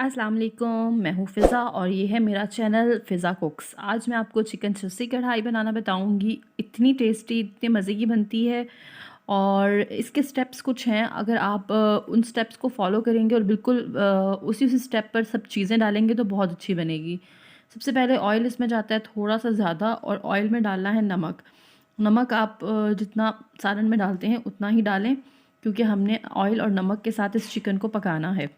अस्सलाम वालेकुम, मैं हूँ फ़िज़ा और ये है मेरा चैनल फ़िज़ा कुक्स। आज मैं आपको चिकन चस्सी कढ़ाई बनाना बताऊँगी। इतनी टेस्टी, इतने मज़े की बनती है और इसके स्टेप्स कुछ हैं। अगर आप उन स्टेप्स को फ़ॉलो करेंगे और बिल्कुल उसी स्टेप पर सब चीज़ें डालेंगे तो बहुत अच्छी बनेगी। सबसे पहले ऑयल इसमें जाता है थोड़ा-सा ज़्यादा और ऑयल में डालना है नमक। नमक आप जितना सालन में डालते हैं उतना ही डालें, क्योंकि हमने ऑयल और नमक के साथ इस चिकन को पकाना है।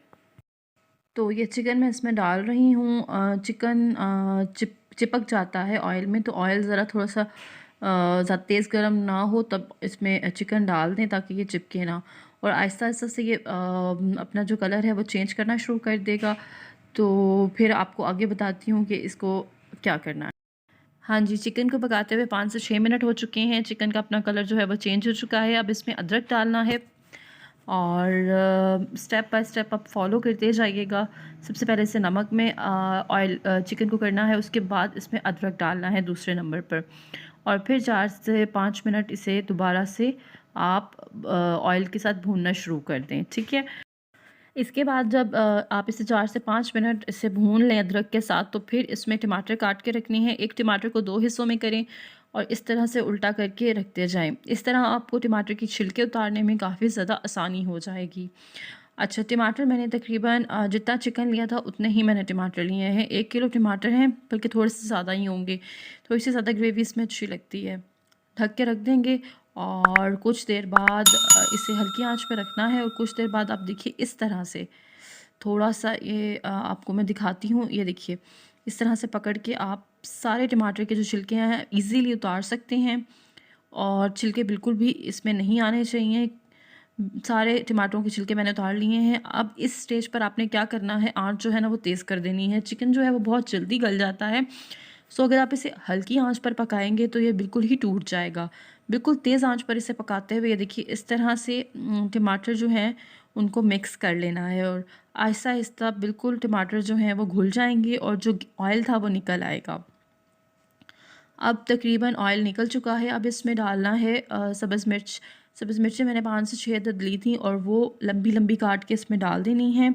तो ये चिकन मैं इसमें डाल रही हूँ। चिकन चिपक जाता है ऑयल में, तो ऑयल ज़रा थोड़ा-सा ज़्यादा तेज़ गरम ना हो तब इसमें चिकन डाल दें ताकि ये चिपके ना। और आहिस्ता-आहिस्ता से ये अपना जो कलर है वो चेंज करना शुरू कर देगा। तो फिर आपको आगे बताती हूँ कि इसको क्या करना है। हाँ जी, चिकन को पकाते हुए 5 से 6 मिनट हो चुके हैं। चिकन का अपना कलर जो है वो चेंज हो चुका है। अब इसमें अदरक डालना है और स्टेप बाय स्टेप आप फॉलो करते जाइएगा। सबसे पहले इसे नमक में चिकन को करना है, उसके बाद इसमें अदरक डालना है दूसरे नंबर पर और फिर 4 से 5 मिनट इसे दोबारा से आप ऑयल के साथ भूनना शुरू कर दें, ठीक है? इसके बाद जब आप इसे 4 से 5 मिनट इसे भून लें अदरक के साथ, तो फिर इसमें टमाटर काट के रखने हैं। एक टमाटर को 2 हिस्सों में करें और इस तरह से उल्टा करके रखते जाएँ। इस तरह आपको टमाटर की छिलके उतारने में काफ़ी ज़्यादा आसानी हो जाएगी। अच्छा, टमाटर मैंने तकरीबन जितना चिकन लिया था उतने ही मैंने टमाटर लिए हैं। 1 किलो टमाटर हैं, बल्कि थोड़े से ज़्यादा ही होंगे। थोड़ी सी ज़्यादा ग्रेवी इसमें अच्छी लगती है। ढक के रख देंगे और कुछ देर बाद इसे हल्की आंच पे रखना है और कुछ देर बाद आप देखिए इस तरह से थोड़ा-सा ये आपको मैं दिखाती हूँ, ये देखिए इस तरह से पकड़ के आप सारे टमाटर के जो छिलके हैं इजीली उतार सकते हैं और छिलके बिल्कुल भी इसमें नहीं आने चाहिए। सारे टमाटरों के छिलके मैंने उतार लिए हैं। अब इस स्टेज पर आपने क्या करना है, आँच जो है ना वो तेज़ कर देनी है। चिकन जो है वो बहुत जल्दी गल जाता है। सो अगर आप इसे हल्की आँच पर पकाएँगे तो ये बिल्कुल ही टूट जाएगा। बिल्कुल तेज़ आँच पर इसे पकाते हुए ये देखिए इस तरह से टमाटर जो हैं उनको मिक्स कर लेना है और आहिस्ता-आहिस्ता बिल्कुल टमाटर जो हैं वो घुल जाएँगे और जो ऑयल था वो निकल आएगा। अब तकरीबन ऑयल निकल चुका है। अब इसमें डालना है सब्ज़ मिर्च। सब्ज़ मिर्चें मैंने 5 से 6 अदद ली थी और वो लंबी-लंबी काट के इसमें डाल देनी है।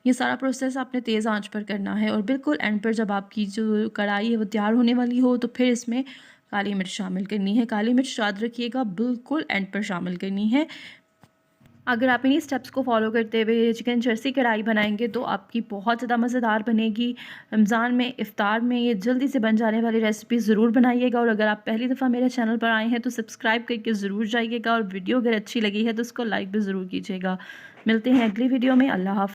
ये सारा प्रोसेस आपने तेज़ आंच पर करना है और बिल्कुल एंड पर जब आपकी जो कढ़ाई है वो तैयार होने वाली हो तो फिर इसमें काली मिर्च शामिल करनी है। काली मिर्च याद रखिएगा बिल्कुल एंड पर शामिल करनी है। अगर आप इन्हीं स्टेप्स को फॉलो करते हुए चिकन चर्सी कढ़ाई बनाएंगे तो आपकी बहुत ज़्यादा मज़ेदार बनेगी। रमज़ान में इफ़्तार में ये जल्दी से बन जाने वाली रेसिपी ज़रूर बनाइएगा और अगर आप पहली दफ़ा मेरे चैनल पर आए हैं तो सब्सक्राइब करके ज़रूर जाइएगा और वीडियो अगर अच्छी लगी है तो उसको लाइक भी ज़रूर कीजिएगा। मिलते हैं अगली वीडियो में। अल्लाह हाफ़िज़।